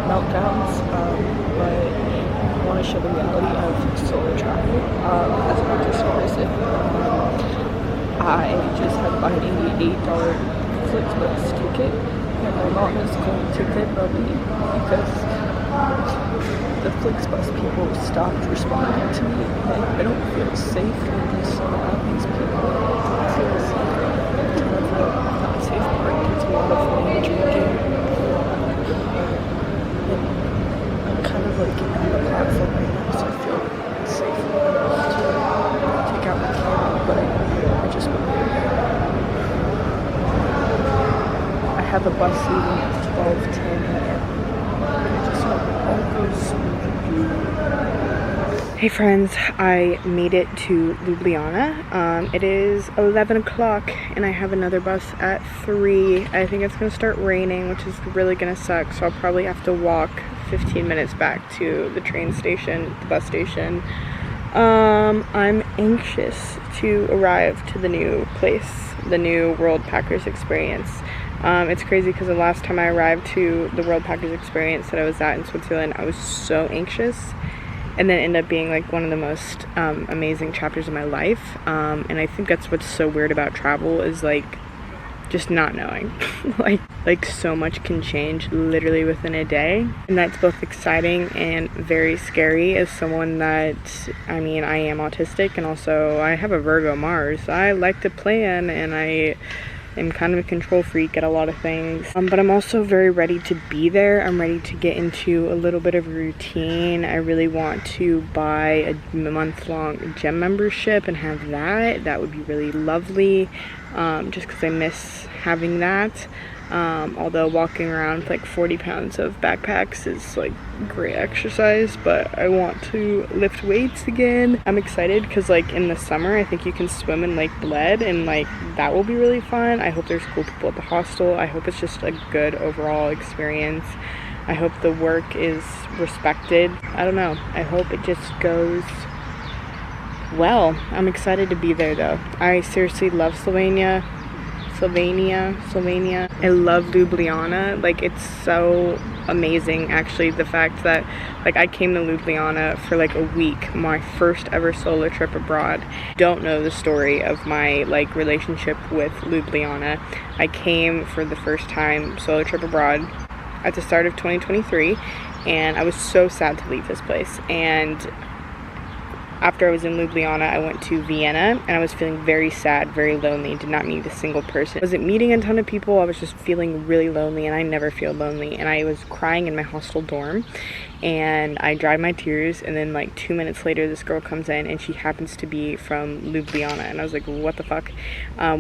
meltdowns, but I want to show the reality of solo travel as an autistic person. I just had to buy an $88 Flixbus ticket, and my mom is going to Venmo me because the Flixbus people stopped responding to me, and I don't feel safe in this around these people. It feels like kind of a not safe part. There's a lot of money drinking. And I'm kind of like on the platform right now, so I feel safe enough to take out my camera, but I just I have a bus leaving at 12:10 a.m. I just hope it all goes smoothly. Hey friends, I made it to Ljubljana. It is 11 o'clock and I have another bus at 3. I think it's gonna start raining, which is really gonna suck, so I'll probably have to walk 15 minutes back to the train station, the bus station. I'm anxious to arrive to the new place, the new World Packers Experience. It's crazy because the last time I arrived to the World Packers Experience that I was at in Switzerland, I was so anxious, and then ended up being like one of the most amazing chapters of my life. And I think that's what's so weird about travel, is like just not knowing. like so much can change literally within a day, and that's both exciting and very scary as someone that, I mean, I am autistic, and also I have a Virgo Mars. I like to plan, and I am kind of a control freak at a lot of things, but I'm also very ready to be there. I'm ready to get into a little bit of a routine. I really want to buy a month-long gym membership and have that would be really lovely, just because I miss having that. Although walking around with like 40 pounds of backpacks is like great exercise, but I want to lift weights again. I'm excited because like in the summer I think you can swim in Lake BLED, and like that will be really fun. I hope there's cool people at the hostel. I hope it's just a good overall experience. I hope the work is respected. I don't know. I hope it just goes well. I'm excited to be there though. I seriously love Slovenia. I love Ljubljana. Like, it's so amazing, actually, the fact that like I came to Ljubljana for like a week, my first ever solo trip abroad. Don't know the story of my like relationship with Ljubljana. I came for the first time solo trip abroad at the start of 2023, and I was so sad to leave this place. And after I was in Ljubljana, I went to Vienna, and I was feeling very sad, very lonely, did not meet a single person. I wasn't meeting a ton of people, I was just feeling really lonely, and I never feel lonely. And I was crying in my hostel dorm, and I dried my tears, and then like 2 minutes later, this girl comes in, and she happens to be from Ljubljana, and I was like, what the fuck?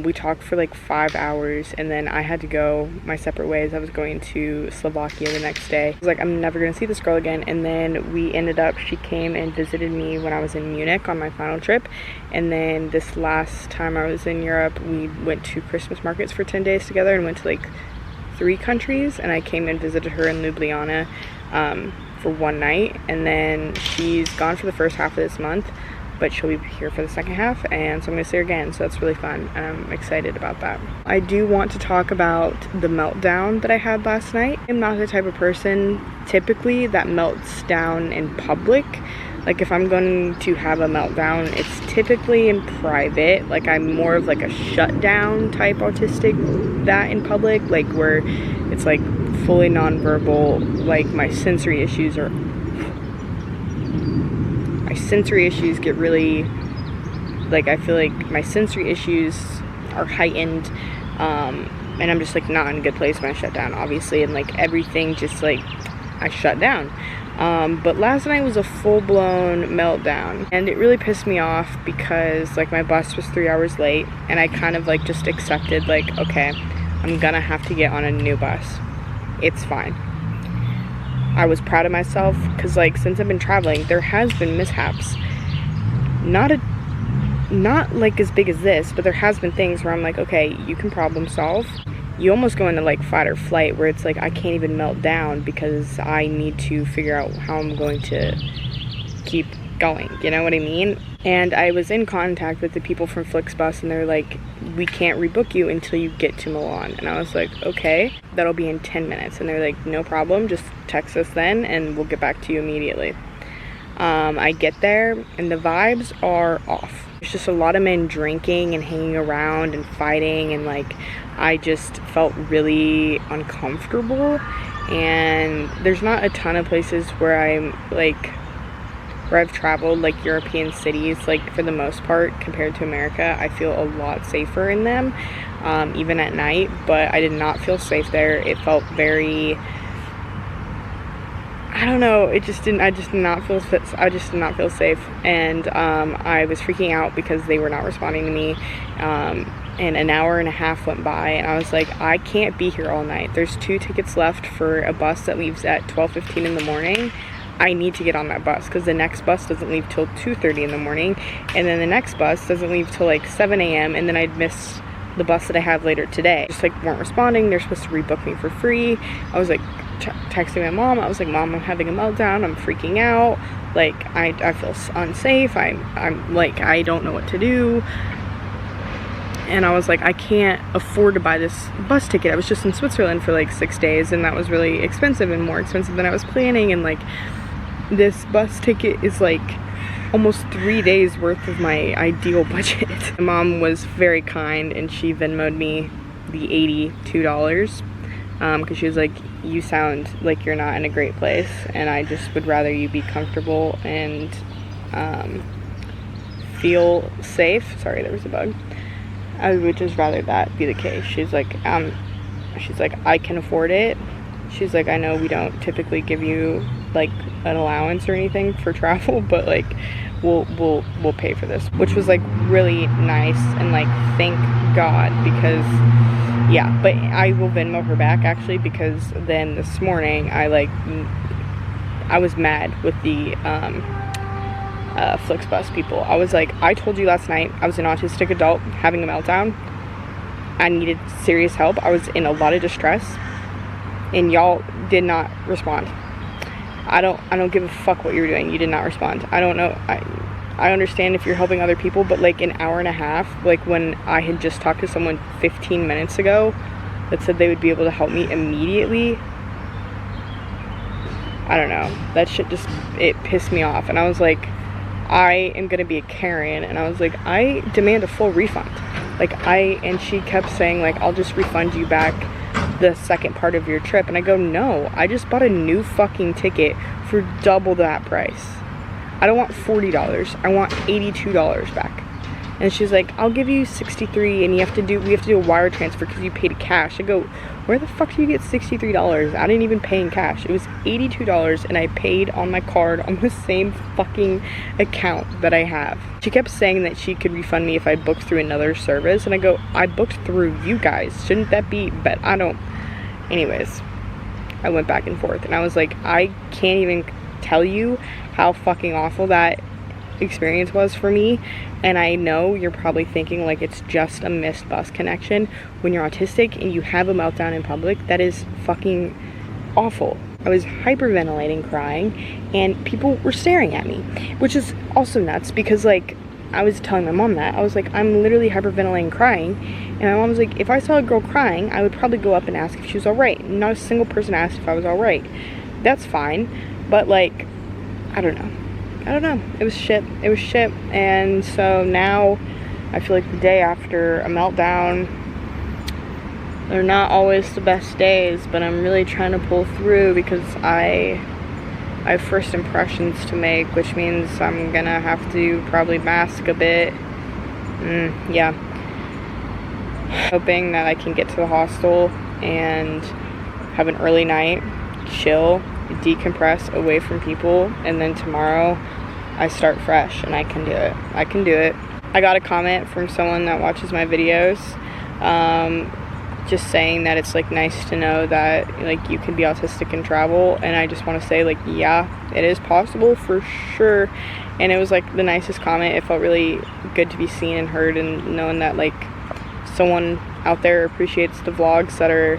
We talked for like 5 hours, and then I had to go my separate ways. I was going to Slovakia the next day. I was like, I'm never gonna see this girl again. And then we ended up, she came and visited me when I was in Munich on my final trip, and then this last time I was in Europe, we went to Christmas markets for 10 days together and went to like 3 countries, and I came and visited her in Ljubljana for 1 night, and then she's gone for the first half of this month, but she'll be here for the second half, and so I'm gonna see her again, so that's really fun. I'm excited about that. I do want to talk about the meltdown that I had last night. I'm not the type of person typically that melts down in public. Like, if I'm going to have a meltdown, it's typically in private. Like, I'm more of like a shutdown type autistic, that in public, like where it's like fully nonverbal. Like, my sensory issues get really, like, I feel like my sensory issues are heightened, and I'm just like not in a good place when I shut down, obviously, and like everything just like I shut down. But last night was a full-blown meltdown, and it really pissed me off because like my bus was 3 hours late, and I kind of like just accepted like, okay, I'm gonna have to get on a new bus. It's fine. I was proud of myself because like since I've been traveling, there has been mishaps. Not like as big as this, but there has been things where I'm like, okay, you can problem solve. You almost go into like fight or flight, where it's like I can't even melt down because I need to figure out how I'm going to keep going, you know what I mean? And I was in contact with the people from Flixbus, and they're like, we can't rebook you until you get to Milan. And I was like, okay, that'll be in 10 minutes. And they're like, no problem, just text us then and we'll get back to you immediately. I get there and the vibes are off. There's just a lot of men drinking and hanging around and fighting, and like I just felt really uncomfortable. And there's not a ton of places where I've traveled, like European cities, like for the most part compared to America, I feel a lot safer in them, even at night. But I did not feel safe there. It felt very, I don't know, I just did not feel safe. And I was freaking out because they were not responding to me. And an hour and a half went by, and I was like, I can't be here all night. There's 2 tickets left for a bus that leaves at 12:15 in the morning. I need to get on that bus because the next bus doesn't leave till 2:30 in the morning, and then the next bus doesn't leave till like 7 a.m. and then I'd miss the bus that I have later today. Just like weren't responding. They're supposed to rebook me for free. I was like texting my mom. I was like, Mom, I'm having a meltdown. I'm freaking out. Like I feel unsafe. I'm like, I don't know what to do. And I was like, I can't afford to buy this bus ticket. I was just in Switzerland for like 6 days, and that was really expensive and more expensive than I was planning. And like this bus ticket is like almost 3 days worth of my ideal budget. My mom was very kind, and she Venmo'd me the $82 because she was like, you sound like you're not in a great place, and I just would rather you be comfortable and feel safe. Sorry, there was a bug. I would just rather that be the case. She's like, I can afford it. She's like, I know we don't typically give you like an allowance or anything for travel, but like we'll pay for this, which was like really nice, and like thank God, because yeah. But I will Venmo her back actually, because then this morning I was mad with the Flixbus people. I was like, I told you last night I was an autistic adult having a meltdown. I needed serious help. I was in a lot of distress, and y'all did not respond. I don't give a fuck what you're doing. You did not respond. I don't know. I understand if you're helping other people, but like an hour and a half, like when I had just talked to someone 15 minutes ago that said they would be able to help me immediately, I don't know. That shit just, it pissed me off. And I was like, I am gonna be a Karen, and I was like, I demand a full refund. Like and she kept saying like, I'll just refund you back the second part of your trip. And I go, no, I just bought a new fucking ticket for double that price. I don't want $40, I want $82 back. And she's like, I'll give you $63, and we have to do a wire transfer because you paid cash. I go, where the fuck do you get $63? I didn't even pay in cash. It was $82, and I paid on my card on the same fucking account that I have. She kept saying that she could refund me if I booked through another service, and I go, I booked through you guys. Shouldn't that be? But I don't. Anyways, I went back and forth, and I was like, I can't even tell you how fucking awful that experience was for me. And I know you're probably thinking like it's just a missed bus connection. When you're autistic and you have a meltdown in public, that is fucking awful. I was hyperventilating, crying, and people were staring at me, which is also nuts because like I was telling my mom that I was like, I'm literally hyperventilating, crying, and my mom was like, if I saw a girl crying, I would probably go up and ask if she was all right. Not a single person asked if I was all right. That's fine, but like, I don't know. It was shit. And so now I feel like the day after a meltdown, they're not always the best days, but I'm really trying to pull through because I have first impressions to make, which means I'm gonna have to probably mask a bit. Yeah. Hoping that I can get to the hostel and have an early night, chill, decompress away from people, and then tomorrow I start fresh, and I can do it. I got a comment from someone that watches my videos, just saying that it's like nice to know that like you can be autistic and travel, and I just want to say like, yeah, it is possible for sure. And it was like the nicest comment. It felt really good to be seen and heard, and knowing that like someone out there appreciates the vlogs that are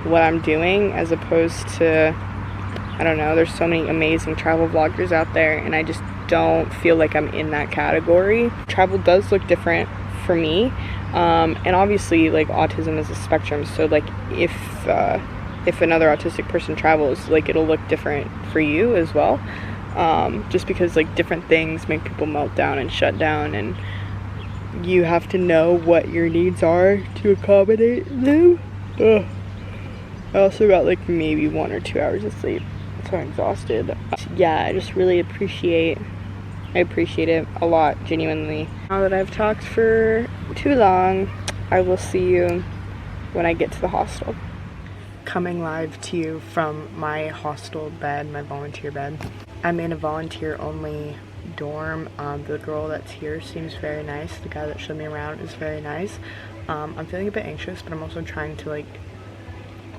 what I'm doing, as opposed to, I don't know, there's so many amazing travel vloggers out there, and I just don't feel like I'm in that category. Travel does look different for me, and obviously like autism is a spectrum, so like if another autistic person travels, like it'll look different for you as well, just because like different things make people melt down and shut down, and you have to know what your needs are to accommodate them. Ugh. I also got like maybe 1 or 2 hours of sleep, so I'm exhausted. Yeah, I just really appreciate it a lot, genuinely. Now that I've talked for too long, I will see you when I get to the hostel. Coming live to you from my hostel bed, my volunteer bed. I'm in a volunteer-only dorm. The girl that's here seems very nice. The guy that showed me around is very nice. I'm feeling a bit anxious, but I'm also trying to like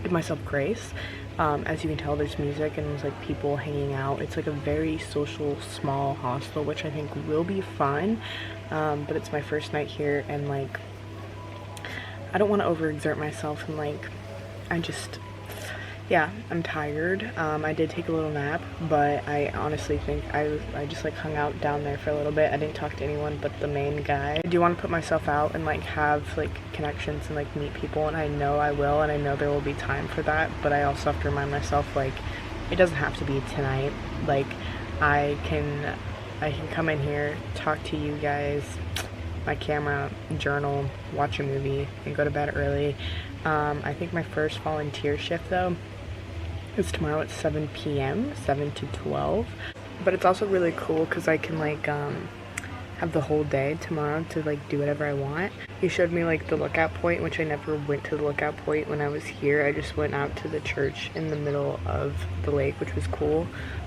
give myself grace. As you can tell, there's music and there's like people hanging out. It's like a very social, small hostel, which I think will be fun. But it's my first night here, and like I don't want to overexert myself, and like yeah, I'm tired. I did take a little nap, but I honestly think I just like hung out down there for a little bit. I didn't talk to anyone but the main guy. I do want to put myself out and like have like connections and like meet people, and I know I will, and I know there will be time for that, but I also have to remind myself like it doesn't have to be tonight. Like I can come in here, talk to you guys, my camera, journal, watch a movie, and go to bed early. I think my first volunteer shift though is tomorrow at 7 p.m., 7 to 12. But it's also really cool because I can like have the whole day tomorrow to like do whatever I want. He showed me like the lookout point, which I never went to the lookout point when I was here. I just went out to the church in the middle of the lake, which was cool.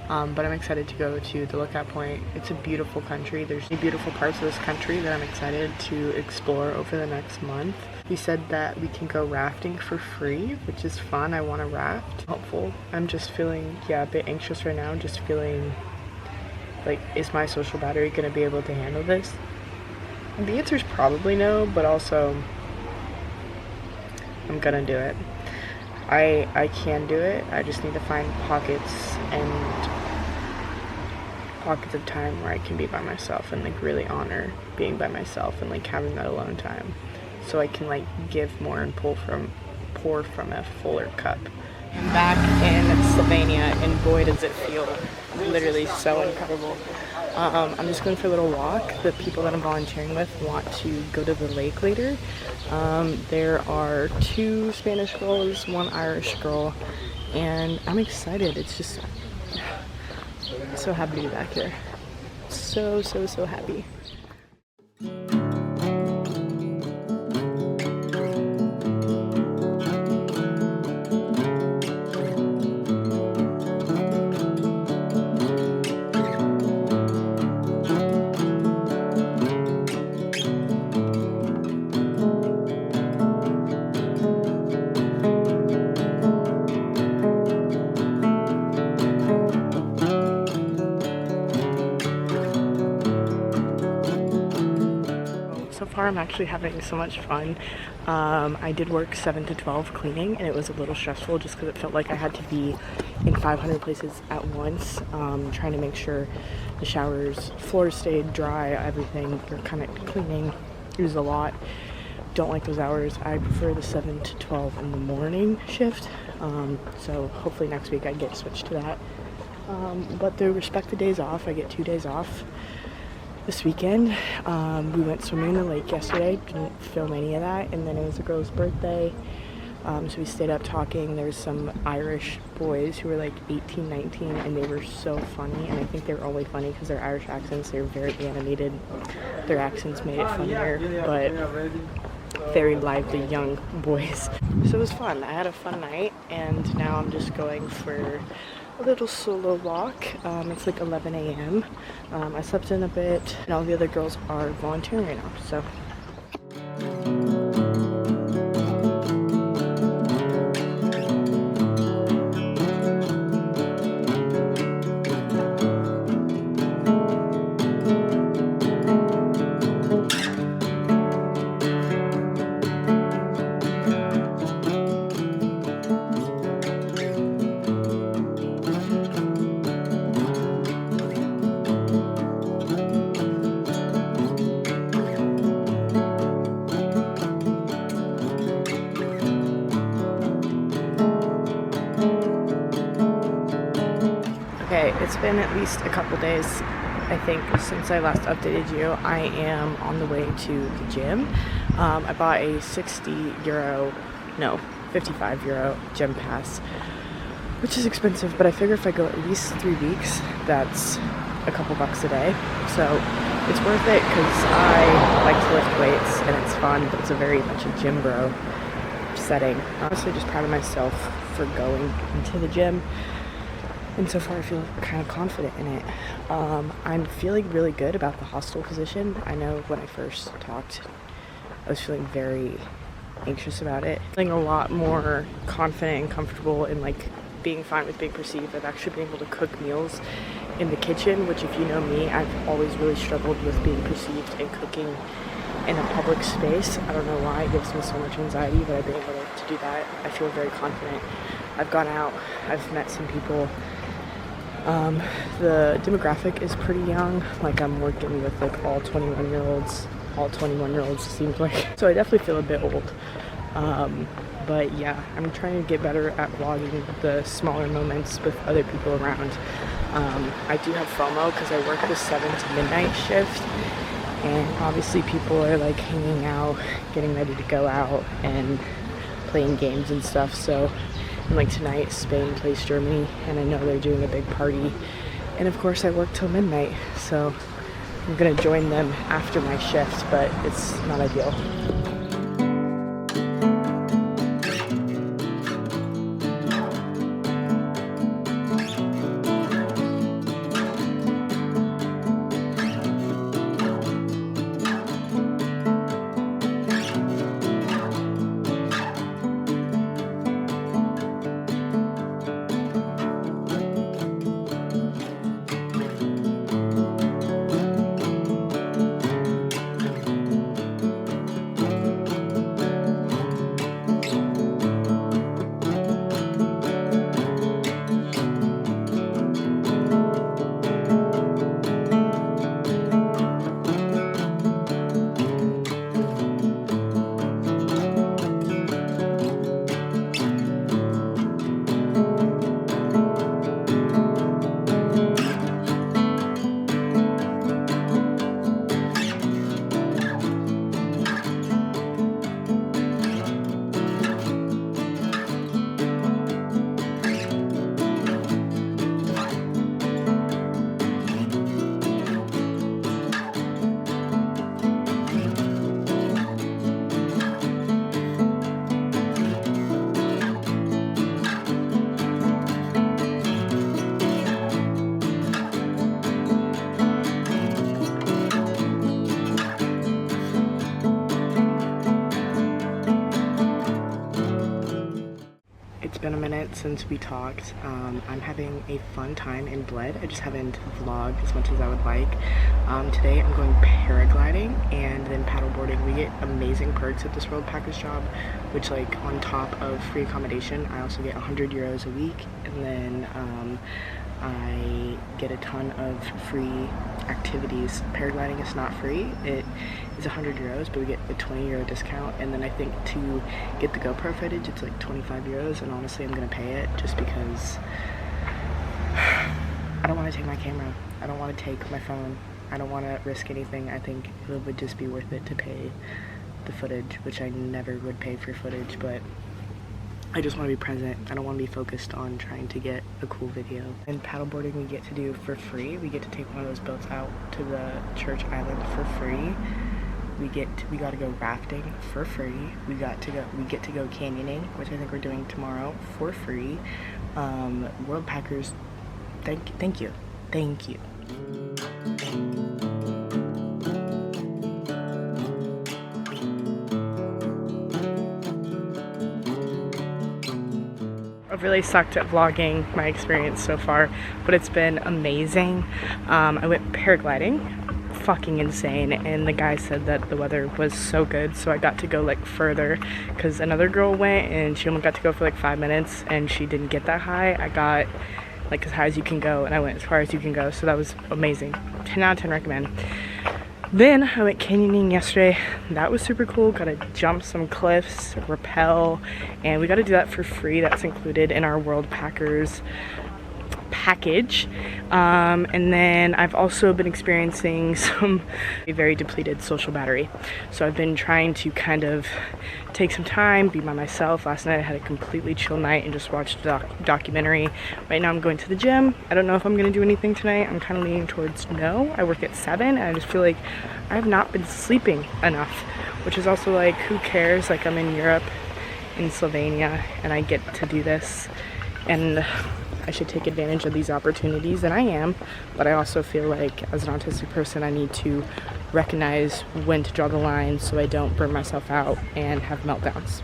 But I'm excited to go to the lookout point. It's a beautiful country. There's beautiful parts of this country that I'm excited to explore over the next month. He said that we can go rafting for free, which is fun. I want to raft. Helpful. I'm just feeling, yeah, a bit anxious right now. Just feeling like, is my social battery going to be able to handle this? The answer is probably no, but also I'm gonna do it. I can do it. I just need to find pockets of time where I can be by myself and like really honor being by myself and like having that alone time, so I can like give more and pour from a fuller cup. I'm back in Slovenia, and boy does it feel literally so incredible. I'm just going for a little walk. The people that I'm volunteering with want to go to the lake later. There are 2 Spanish girls, 1 Irish girl, and I'm excited. It's just so happy to be back here. So happy. So far I'm actually having so much fun. I did work 7 to 12 cleaning, and it was a little stressful just because it felt like I had to be in 500 places at once, trying to make sure the showers, floors stayed dry, everything. You're kind of cleaning. It was a lot. Don't like those hours. I prefer the 7 to 12 in the morning shift, so hopefully next week I get switched to that. But the respective days off, I get 2 days off this weekend. We went swimming in the lake yesterday, didn't film any of that, and then it was a girl's birthday, so we stayed up talking. There's some Irish boys who were like 18, 19, and they were so funny, and I think they were only funny because their Irish accents, they were very animated. Their accents made it funnier, but very lively young boys. So it was fun. I had a fun night, and now I'm just going for a little solo walk. It's like 11 a.m. I slept in a bit, and all the other girls are volunteering right now, so. Okay, it's been at least a couple days, I think, since I last updated you. I am on the way to the gym. I bought a 55 euro gym pass, which is expensive, but I figure if I go at least 3 weeks, that's a couple bucks a day. So it's worth it because I like to lift weights and it's fun, but it's a very much a gym bro setting. Honestly, just proud of myself for going into the gym. And so far I feel kind of confident in it. I'm feeling really good about the hostel position. I know when I first talked, I was feeling very anxious about it. Feeling a lot more confident and comfortable in like being fine with being perceived. I've actually been able to cook meals in the kitchen, which if you know me, I've always really struggled with being perceived and cooking in a public space. I don't know why, it gives me so much anxiety, but I've been able to do that. I feel very confident. I've gone out, I've met some people. The demographic is pretty young. Like I'm working with like all 21-year-olds. All 21-year-olds seems like. So I definitely feel a bit old. But yeah, I'm trying to get better at vlogging the smaller moments with other people around. I do have FOMO because I work the 7 to midnight shift, and obviously people are like hanging out, getting ready to go out and playing games and stuff. So and like tonight Spain plays Germany and I know they're doing a big party, and of course I work till midnight, so I'm gonna join them after my shift, but it's not ideal. It's been a minute since we talked. I'm having a fun time in BLED. I just haven't vlogged as much as I would like. Today I'm going paragliding and then paddleboarding. We get amazing perks at this World Packers job, which like on top of free accommodation, I also get 100 euros a week, and then I get a ton of free activities. Paragliding is not free. It is 100 euros, but we get a 20 euro discount, and then I think to get the GoPro footage it's like 25 euros, and honestly I'm gonna pay it just because I don't want to take my camera. I don't want to take my phone. I don't want to risk anything. I think it would just be worth it to pay the footage, which I never would pay for footage, but I just want to be present. I don't want to be focused on trying to get a cool video. And paddleboarding we get to do for free. We get to take one of those boats out to the church island for free. We got to go rafting for free. We get to go canyoning, which I think we're doing tomorrow, for free. World Packers, thank you. I've really sucked at vlogging my experience so far, but it's been amazing. I went paragliding, fucking insane, and the guy said that the weather was so good, so I got to go like further because another girl went and she only got to go for like 5 minutes and she didn't get that high. I got like as high as you can go and I went as far as you can go, so that was amazing. 10 out of 10 recommend. Then I went canyoning yesterday. That was super cool. Got to jump some cliffs, rappel, and we got to do that for free. That's included in our World Packers package. And then I've also been experiencing some very depleted social battery. So I've been trying to kind of take some time, be by myself. Last night I had a completely chill night and just watched a documentary. Right now I'm going to the gym. I don't know if I'm gonna do anything tonight. I'm kind of leaning towards no. I work at 7 and I just feel like I have not been sleeping enough, which is also like, who cares? Like, I'm in Europe, in Slovenia, and I get to do this, and I should take advantage of these opportunities, and I am. But I also feel like as an autistic person I need to recognize when to draw the line so I don't burn myself out and have meltdowns.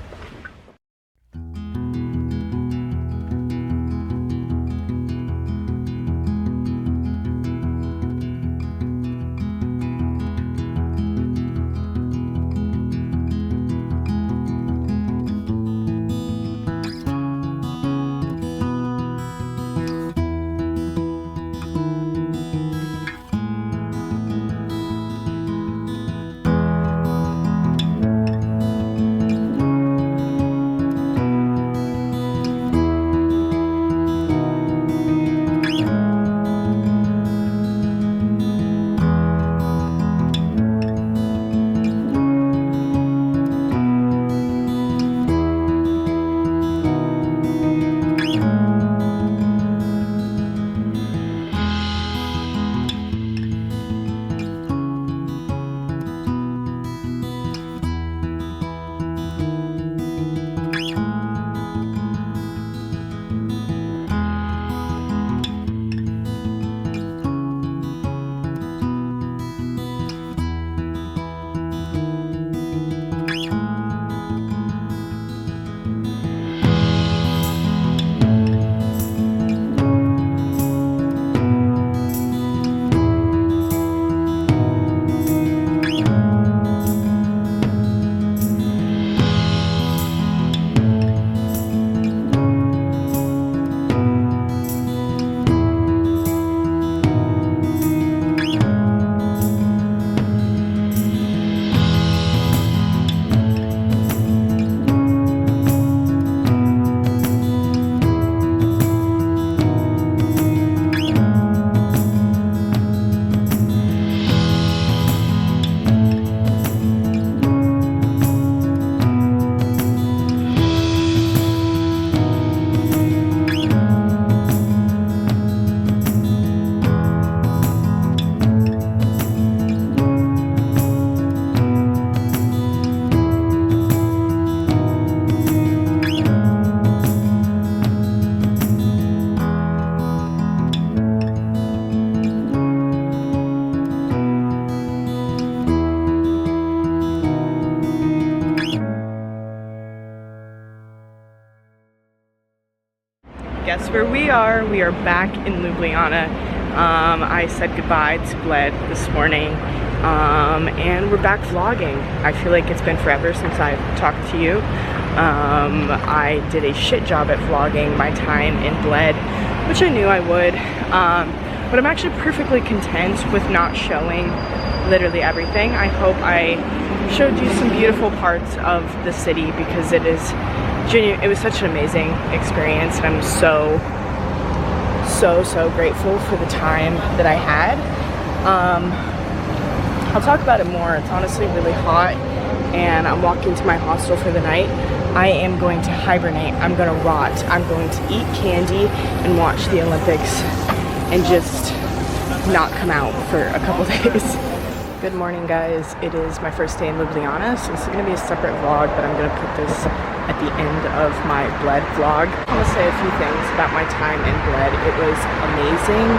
Guess where we are? We are back in Ljubljana. I said goodbye to BLED this morning, and we're back vlogging. I feel like it's been forever since I've talked to you. I did a shit job at vlogging my time in BLED, which I knew I would, but I'm actually perfectly content with not showing literally everything. I hope I showed you some beautiful parts of the city because it was such an amazing experience, and I'm so grateful for the time that I had. I'll talk about it more. It's honestly really hot and I'm walking to my hostel for the night. I am going to hibernate. I'm gonna rot. I'm going to eat candy and watch the Olympics and just not come out for a couple days. Good morning, guys. It is my first day in Ljubljana, so this is gonna be a separate vlog, but I'm gonna put this at the end of my BLED vlog. I want to say a few things about my time in BLED. It was amazing.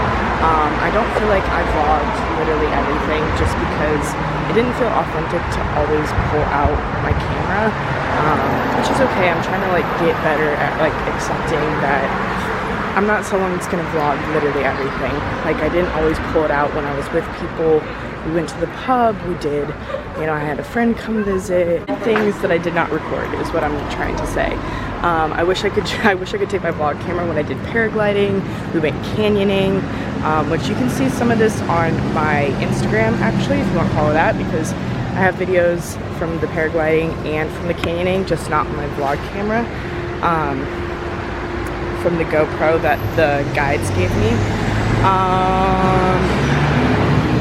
I don't feel like I vlogged literally everything just because it didn't feel authentic to always pull out my camera, which is okay. I'm trying to like get better at like accepting that I'm not someone that's gonna vlog literally everything. Like, I didn't always pull it out when I was with people. We went to the pub, we did, you know, I had a friend come visit. Things that I did not record is what I'm trying to say. I wish I could take my vlog camera when I did paragliding. We went canyoning, which you can see some of this on my Instagram actually, if you want to follow that, because I have videos from the paragliding and from the canyoning, just not on my vlog camera. from the GoPro that the guides gave me.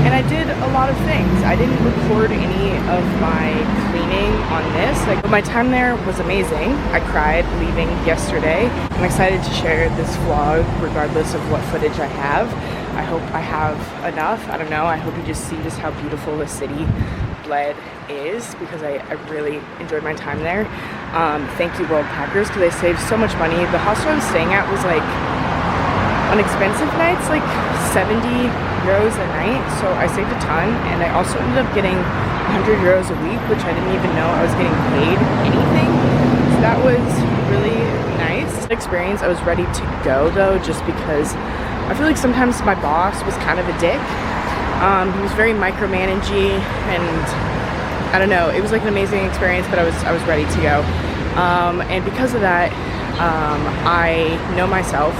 And I did a lot of things. I didn't record any of my cleaning on this, but my time there was amazing. I cried leaving yesterday. I'm excited to share this vlog regardless of what footage I have. I hope I have enough. I don't know. I hope you just see just how beautiful the city BLED is, because I really enjoyed my time there. Thank you World Packers, because they saved so much money. The hostel I was staying at was like, on expensive nights, like 70 euros a night, so I saved a ton. And I also ended up getting 100 euros a week, which I didn't even know I was getting paid anything, so that was really nice experience. I was ready to go though, just because I feel like sometimes my boss was kind of a dick. He was very micromanaging, and I don't know, it was like an amazing experience, but I was ready to go. And because of that, I know myself,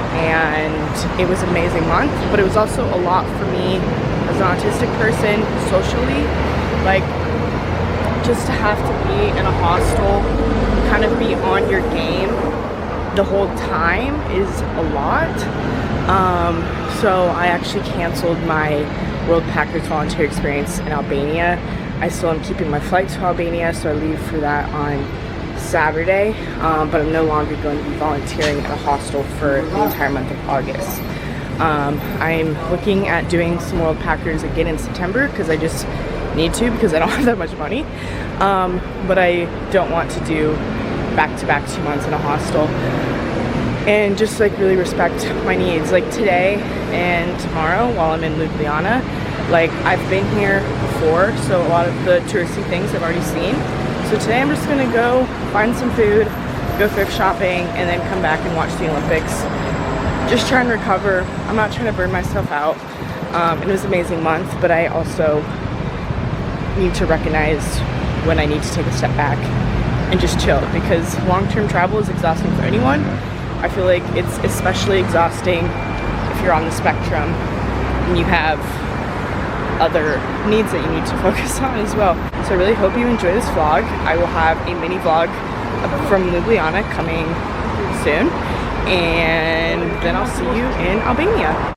and it was an amazing month, but it was also a lot for me as an autistic person socially. Like, just to have to be in a hostel, kind of be on your game the whole time is a lot. So I actually canceled my World Packers volunteer experience in Albania. I still am keeping my flight to Albania, so I leave for that on Saturday, but I'm no longer going to be volunteering at a hostel for the entire month of August. I'm looking at doing some World Packers again in September, because I just need to, because I don't have that much money. But I don't want to do back-to-back 2 months in a hostel, and just like really respect my needs. Like today and tomorrow while I'm in Ljubljana, like I've been here before, so a lot of the touristy things I've already seen. So today I'm just gonna go find some food, go thrift shopping, and then come back and watch the Olympics. Just try and recover. I'm not trying to burn myself out. It was an amazing month, but I also need to recognize when I need to take a step back and just chill, because long-term travel is exhausting for anyone. I feel like it's especially exhausting if you're on the spectrum and you have other needs that you need to focus on as well. So I really hope you enjoy this vlog. I will have a mini vlog from Ljubljana coming soon, and then I'll see you in Albania.